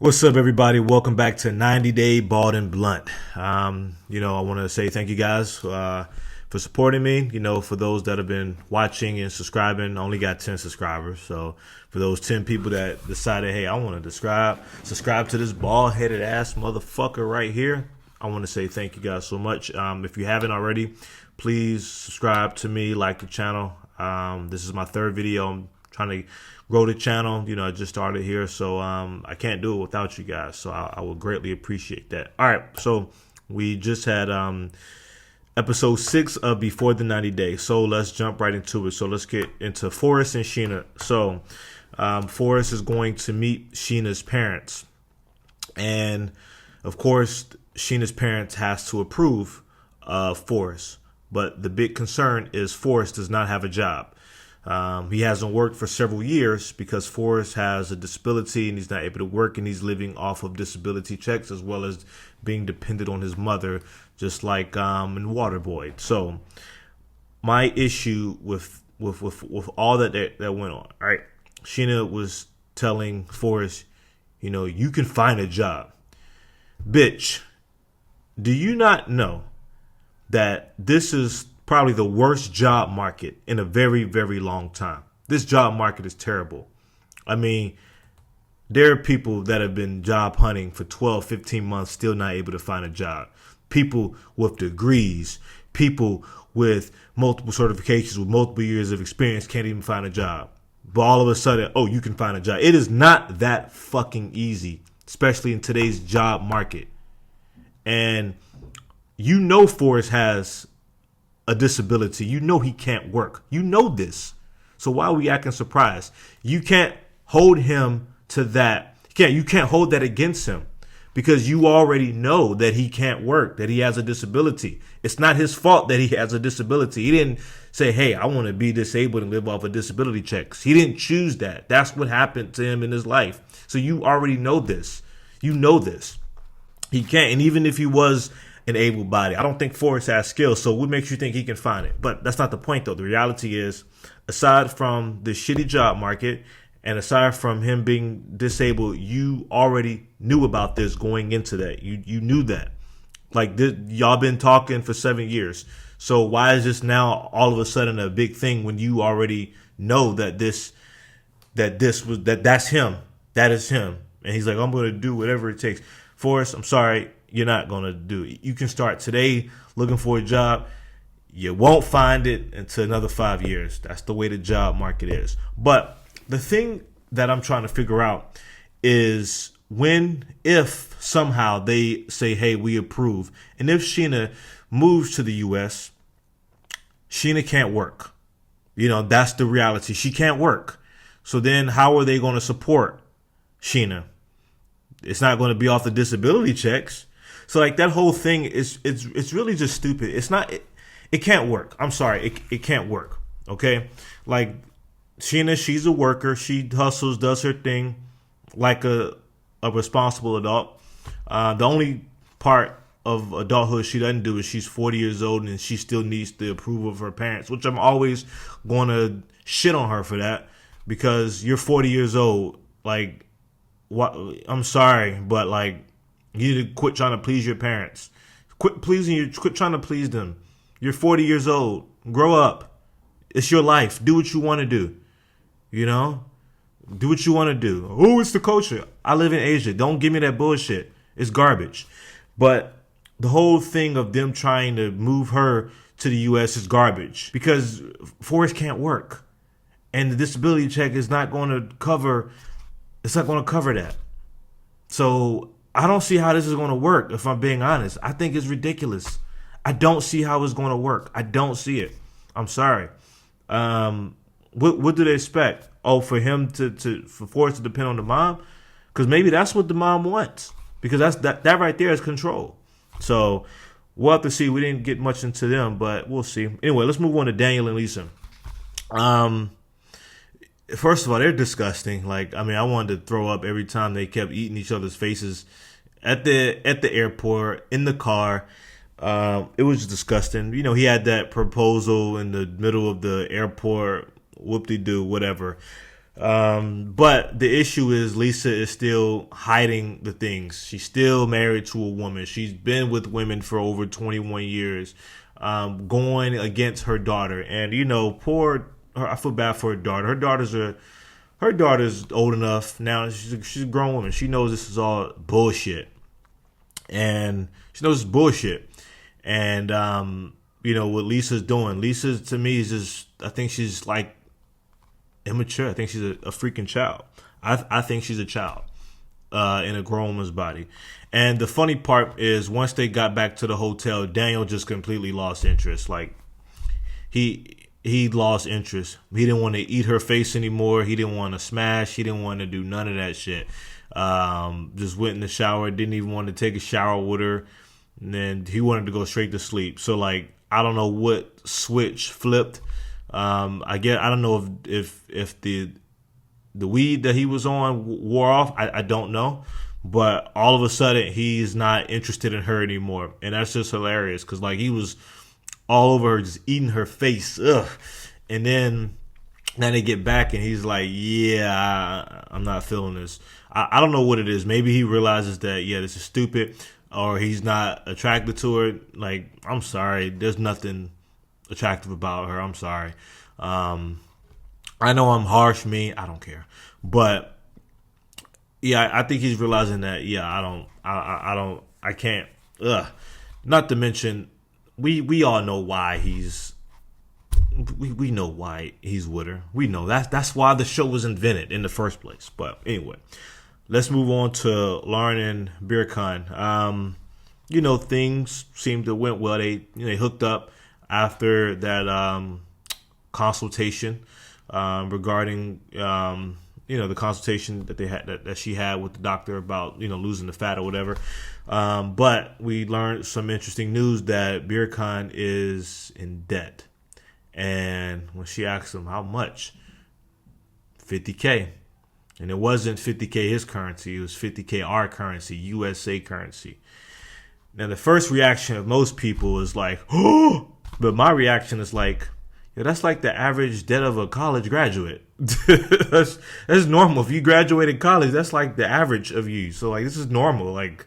What's up, everybody? Welcome back to 90 Day Bald and Blunt. I want to say thank you guys for supporting me. For those that have been watching and subscribing, I only got 10 subscribers. So for those 10 people that decided, hey, I want to subscribe to this bald-headed ass motherfucker right here, I want to say thank you guys so much. If you haven't already, please subscribe to me, like the channel. This is my third video. I'm trying to grow the channel. I just started here, so I can't do it without you guys. So I will greatly appreciate that. All right, so we just had episode 6 of Before the 90 Days. So let's jump right into it. So let's get into Forrest and Sheena. So Forrest is going to meet Sheena's parents, and of course, Sheena's parents has to approve of Forrest. But the big concern is Forrest does not have a job. He hasn't worked for several years because Forrest has a disability and he's not able to work, and he's living off of disability checks as well as being dependent on his mother, just like in Waterboy. So my issue with all that went on, all right? Sheena was telling Forrest, you can find a job. Bitch, do you not know that this is probably the worst job market in a very, very long time? This job market is terrible. I mean, there are people that have been job hunting for 12, 15 months, still not able to find a job. People with degrees, people with multiple certifications, with multiple years of experience can't even find a job. But all of a sudden, oh, you can find a job. It is not that fucking easy, especially in today's job market. And Forrest has a disability. He can't work. This. So why are we acting surprised? You can't hold him to that. You can't hold that against him because you already know that he can't work, that he has a disability. It's not his fault that he has a disability. He didn't say, hey, I want to be disabled and live off of disability checks. He didn't choose that. That's what happened to him in his life. So you already know this. This. He can't. And even if he was an able body, I don't think Forrest has skills. So what makes you think he can find it? But that's not the point, though. The reality is, aside from the shitty job market and aside from him being disabled, you already knew about this going into that. You knew that. Like, y'all been talking for 7 years. So why is this now all of a sudden a big thing when you already know that that's him? That is him. And he's like, I'm going to do whatever it takes. Forrest, I'm sorry, you're not going to do it. You can start today looking for a job. You won't find it until another 5 years. That's the way the job market is. But the thing that I'm trying to figure out is if somehow they say, hey, we approve, and if Sheena moves to the U.S., Sheena can't work. That's the reality. She can't work. So then how are they going to support Sheena? It's not going to be off the disability checks. So like that whole thing it's really just stupid. It can't work. I'm sorry. It can't work. Okay. Like Sheena, she's a worker. She hustles, does her thing like a responsible adult. The only part of adulthood she doesn't do is she's 40 years old and she still needs the approval of her parents, which I'm always going to shit on her for that because you're 40 years old. Like, what? I'm sorry, but like, you need to quit trying to please your parents. Quit trying to please them. You're 40 years old. Grow up. It's your life. Do what you want to do. Do what you want to do. Oh, it's the culture. I live in Asia. Don't give me that bullshit. It's garbage. But the whole thing of them trying to move her to the U.S. is garbage because Forrest can't work. And the disability check is not going to cover. It's not going to cover that. So I don't see how this is going to work, if I'm being honest. I think it's ridiculous. I don't see how it's going to work. I don't see it. I'm sorry. What do they expect? Oh, for him for Forrest to depend on the mom? Because maybe that's what the mom wants. Because that right there is control. So we'll have to see. We didn't get much into them, but we'll see. Anyway, let's move on to Daniel and Lisa. First of all, they're disgusting. Like, I mean, I wanted to throw up every time they kept eating each other's faces at the airport, in the car. It was disgusting. He had that proposal in the middle of the airport, whoop-de-doo, whatever. But the issue is Lisa is still hiding the things. She's still married to a woman. She's been with women for over 21 years, going against her daughter. And poor her. I feel bad for her daughter. Her daughter's old enough now. She's a grown woman. She knows this is all bullshit, and she knows it's bullshit. And what Lisa's doing. Lisa to me is just. I think she's like immature. I think she's a freaking child. I think she's a child in a grown woman's body. And the funny part is once they got back to the hotel, Daniel just completely lost interest. Like he lost interest. He didn't want to eat her face anymore. He didn't want to smash. He didn't want to do none of that shit. Just went in the shower. Didn't even want to take a shower with her. And then he wanted to go straight to sleep. So like I don't know what switch flipped. I don't know if the weed that he was on wore off. I don't know, but all of a sudden he's not interested in her anymore, and that's just hilarious because like he was all over her, just eating her face. Ugh. And then now they get back and he's like, yeah, I'm not feeling this. I don't know what it is. Maybe he realizes that this is stupid, or he's not attracted to her. Like I'm sorry, there's nothing attractive about her. I'm sorry. I know I'm harsh, I don't care. But I think he's realizing that, I can't. Not to mention, we all know why we know why he's with her. We know that's why the show was invented in the first place. But anyway, let's move on to Lauren and Birkan. Things seem to went well. They hooked up after that consultation regarding the consultation that they had that she had with the doctor about losing the fat or whatever. But we learned some interesting news that Birkan is in debt, and when she asked him how much, $50K, and it wasn't $50K his currency, it was $50K our currency, USA currency. Now the first reaction of most people is like, oh. But my reaction is like, that's like the average debt of a college graduate. that's normal. If you graduated college, that's like the average of you. So like this is normal. Like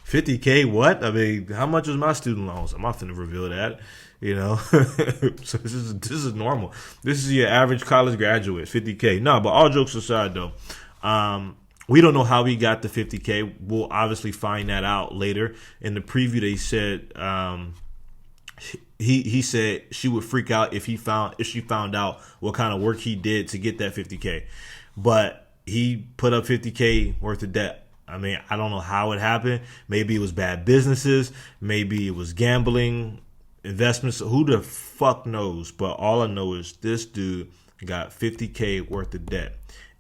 $50K, what? I mean, how much was my student loans? I'm not finna reveal that, So this is normal. This is your average college graduate, $50K. No, but all jokes aside though, we don't know how he got the $50K. We'll obviously find that out later. In the preview, they said he said she would freak out if she found out what kind of work he did to get that $50K. But he put up $50K worth of debt. I mean, I don't know how it happened. Maybe it was bad businesses. Maybe it was gambling, investments. Who the fuck knows? But all I know is this dude got $50K worth of debt.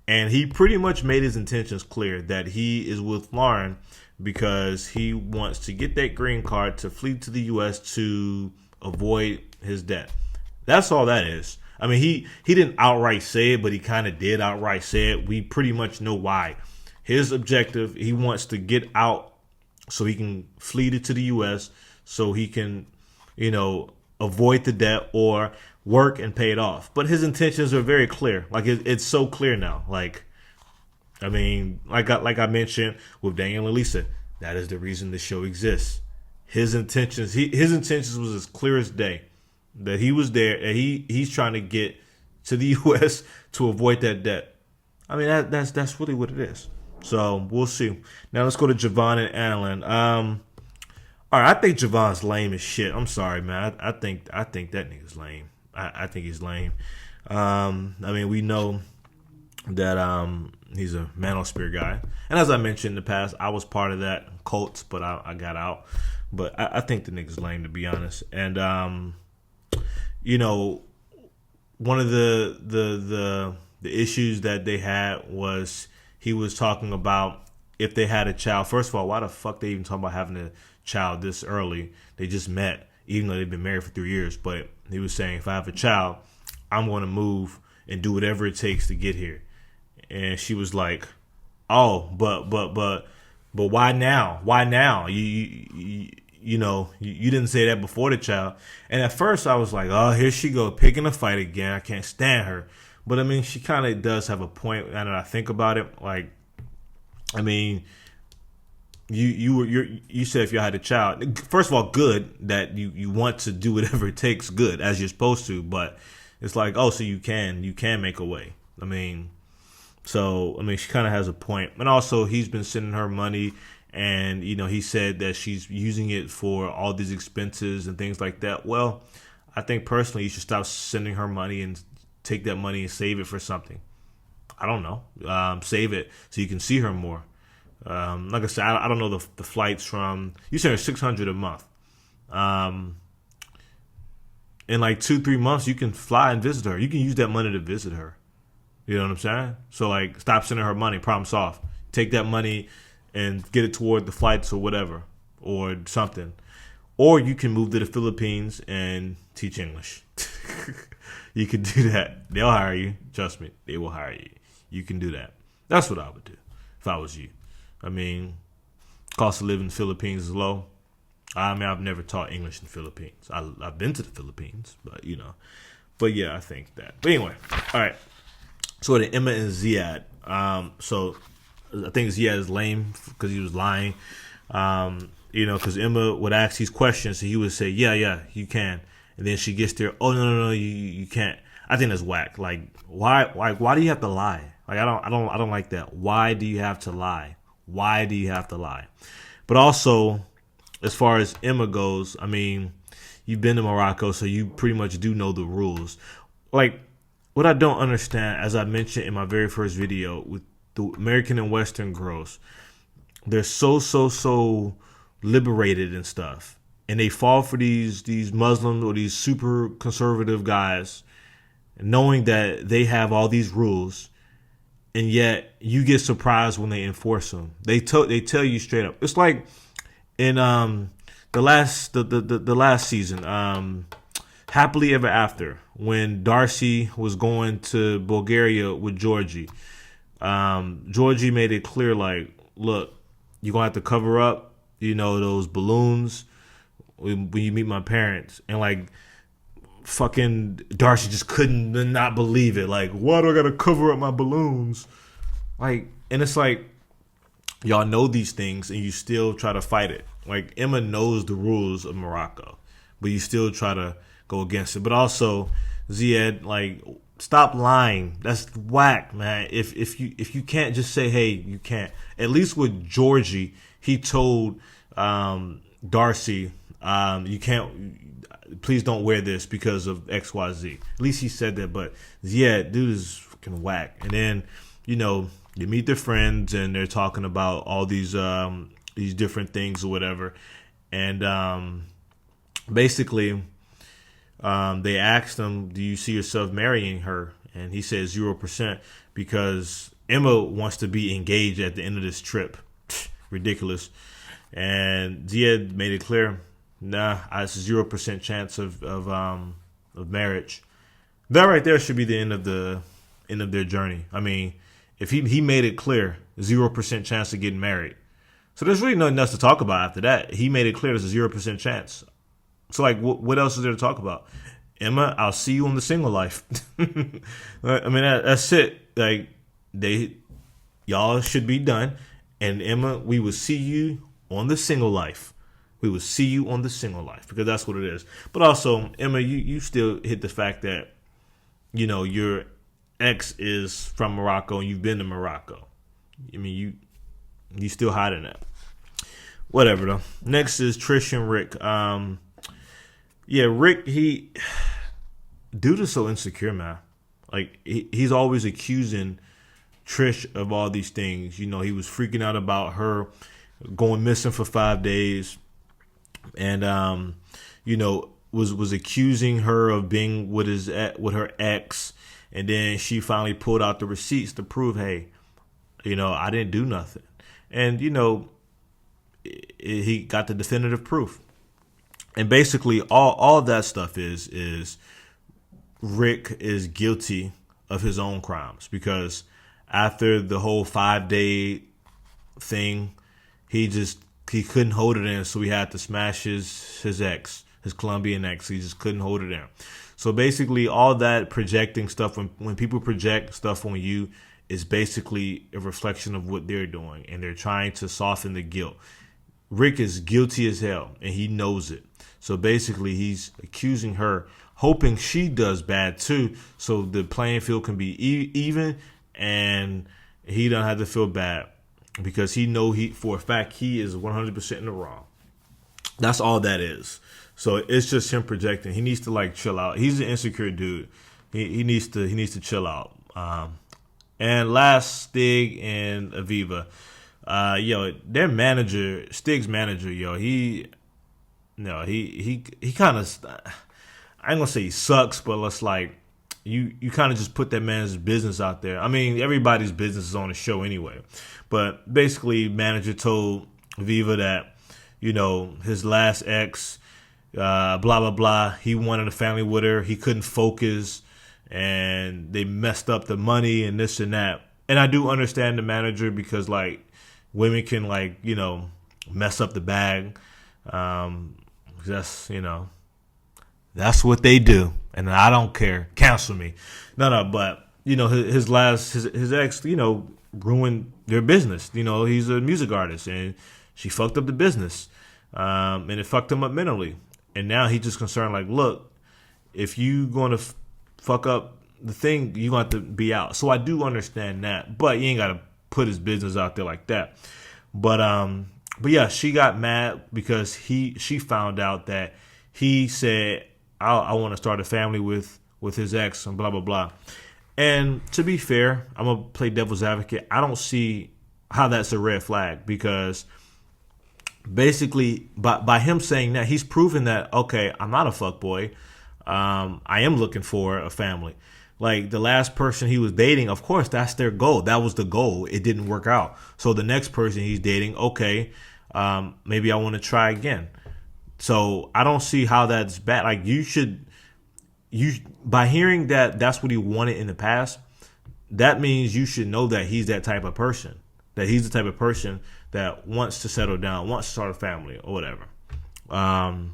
And he pretty much made his intentions clear that he is with Lauren because he wants to get that green card to flee to the U.S. to avoid his debt. That's all that is. I mean, he didn't outright say it, but he kind of did outright say it. We pretty much know why. His objective, he wants to get out so he can flee to the U.S. so he can, avoid the debt or work and pay it off. But his intentions are very clear. Like it's so clear now. Like, I mean, like I mentioned with Daniel and Lisa, that is the reason the show exists. His intentions was as clear as day. That he was there and he's trying to get to the U.S. to avoid that debt. I mean, that's really what it is. So we'll see. Now let's go to Javon and Annalyn. All right, I think Javon's lame as shit. I'm sorry, man. I think that nigga's lame. I think he's lame. I mean, we know that he's a manosphere guy, and as I mentioned in the past, I was part of that cult, but I got out. But I think the nigga's lame, to be honest. And one of the issues that they had was he was talking about if they had a child. First of all, why the fuck they even talking about having a child this early? They just met, even though they've been married for 3 years. But he was saying, if I have a child, I'm going to move and do whatever it takes to get here. And she was like, oh, but why now? Why now? You didn't say that before the child. And at first I was like, oh, here she go picking a fight again. I can't stand her. But I mean, she kind of does have a point. Now that I think about it, like, I mean, you said if you had a child, first of all, good that you want to do whatever it takes, good as you're supposed to. But it's like, oh, so you can make a way. I mean, so I mean, she kind of has a point. And also, he's been sending her money, and he said that she's using it for all these expenses and things like that. Well, I think personally, you should stop sending her money and take that money and save it for something. I don't know, save it so you can see her more. Like I said, I don't know the flights from. You said $600 a month. In like 2-3 months, you can fly and visit her. You can use that money to visit her. You know what I'm saying? So like, stop sending her money. Problem solved. Take that money and get it toward the flights or whatever, or something. Or you can move to the Philippines and teach English. You can do that. They'll hire you. Trust me, they will hire you. You can do that. That's what I would do if I was you. I mean, cost of living in the Philippines is low. I mean, I've never taught English in the Philippines. I've been to the Philippines, but But yeah, I think that. But anyway, all right. So the Emma and Ziad. So I think Ziad is lame because he was lying. Because Emma would ask these questions, so he would say, "Yeah, you can," and then she gets there. Oh no, you can't. I think that's whack. Like, why do you have to lie? Like, I don't like that. Why do you have to lie? Why do you have to lie? But also, as far as Emma goes, I mean, you've been to Morocco, so you pretty much do know the rules. Like, what I don't understand, as I mentioned in my very first video, with the American and Western girls, they're so liberated and stuff, and they fall for these Muslims or these super conservative guys, knowing that they have all these rules. And yet you get surprised when they enforce them. They tell you straight up. It's like in the last season, Happily Ever After, when Darcy was going to Bulgaria with Georgie. Georgie made it clear, like, look, you're gonna have to cover up, those balloons when you meet my parents. And like, fucking Darcy just couldn't not believe it. Like, why do I gotta cover up my balloons? Like, and it's like, y'all know these things and you still try to fight it. Like, Emma knows the rules of Morocco, but you still try to go against it. But also, Ziad, like, stop lying. That's whack, man. If you can't just say, hey, you can't. At least with Georgie, he told Darcy, you can't. Please don't wear this because of XYZ. At least he said that. But yeah, dude is fucking whack. And then, you meet their friends and they're talking about all these different things or whatever. And basically, they asked him, do you see yourself marrying her? And he says 0% because Emma wants to be engaged at the end of this trip. Ridiculous. And Ziad made it clear, nah, it's a 0% chance of marriage. That right there should be the end of their journey. I mean, if he made it clear, 0% chance of getting married. So there's really nothing else to talk about after that. He made it clear there's a 0% chance. So like, what else is there to talk about? Emma, I'll see you on the single life. I mean, that's it. Like, y'all should be done. And Emma, we will see you on the single life. We will see you on the single life, because that's what it is. But also, Emma, you still hit the fact that, your ex is from Morocco and you've been to Morocco. I mean, you still hiding that. Whatever, though. Next is Trish and Rick. Rick, dude is so insecure, man. Like, he's always accusing Trish of all these things. He was freaking out about her going missing for 5 days. And was accusing her of being with her ex, and then she finally pulled out the receipts to prove, hey, I didn't do nothing, and he got the definitive proof. And basically, all that stuff is Rick is guilty of his own crimes, because after the whole 5-day thing, he couldn't hold it in, so he had to smash his ex. his Colombian ex. He just couldn't hold it in. So basically, all that projecting stuff, when people project stuff on you, is basically a reflection of what they're doing, and they're trying to soften the guilt. Rick is guilty as hell, and he knows it. So basically, he's accusing her, hoping she does bad too, so the playing field can be even, and he don't have to feel bad because he for a fact he is 100% in the wrong. That's all that is. So it's just him projecting. He needs to like chill out. He's an insecure dude. He needs to chill out. And last, Stig and Aviva. Their manager, Stig's manager, he kind of, I ain't gonna say he sucks, but it's like you kind of just put that man's business out there. I mean, everybody's business is on the show anyway, but basically, manager told Aviva that his last ex, blah blah blah, he wanted a family with her, he couldn't focus, and they messed up the money and this and that. And I do understand the manager because like women can like mess up the bag. That's what they do, and I don't care. Cancel me. No, but his ex, ruined their business. He's a music artist, and she fucked up the business, and it fucked him up mentally. And now he's just concerned, like, look, if you going to fuck up the thing, you going to have to be out. So I do understand that, but you ain't got to put his business out there like that. But yeah, she got mad because she found out that he said, I want to start a family with his ex and blah, blah, blah. And to be fair, I'm going to play devil's advocate. I don't see how that's a red flag because basically by him saying that, he's proven that, okay, I'm not a fuckboy. I am looking for a family. Like the last person he was dating, of course, that's their goal. That was the goal. It didn't work out. So the next person he's dating, okay, maybe I want to try again. So I don't see how that's bad. Like by hearing that that's what he wanted in the past, that means you should know that he's that type of person. That he's the type of person that wants to settle down, wants to start a family or whatever. I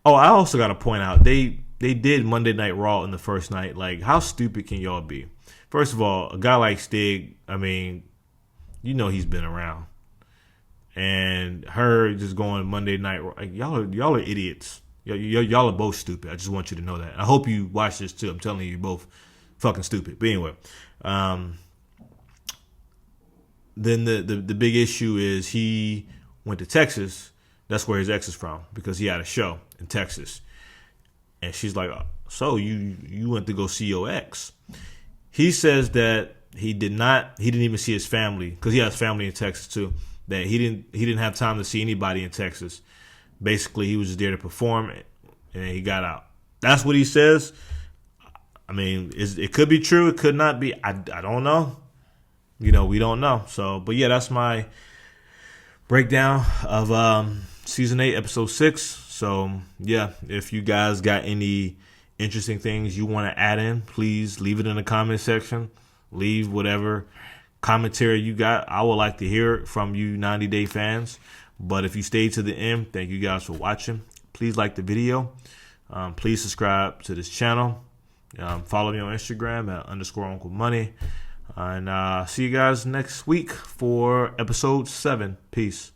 also got to point out, they did Monday Night Raw in the first night. Like, how stupid can y'all be? First of all, a guy like Stig, I mean, he's been around. And her just going Monday Night Raw. Like, y'all are idiots. Y'all are both stupid. I just want you to know that. I hope you watch this too. I'm telling you, you're both fucking stupid. But anyway, then the big issue is he went to Texas. That's where his ex is from because he had a show in Texas. And she's like, so you went to go see your ex. He says that he didn't even see his family because he has family in Texas too. That he didn't have time to see anybody in Texas. Basically, he was just there to perform and he got out. That's what he says. I mean, it could be true. It could not be. I don't know. We don't know. So, but yeah, that's my breakdown of season 8, episode 6. So yeah, if you guys got any interesting things you want to add in, please leave it in the comment section. Leave whatever commentary you got. I would like to hear it from you 90 Day fans. But if you stayed to the end, thank you guys for watching. Please like the video. Please subscribe to this channel. Follow me on Instagram at _Uncle Money. And see you guys next week for episode 7. Peace.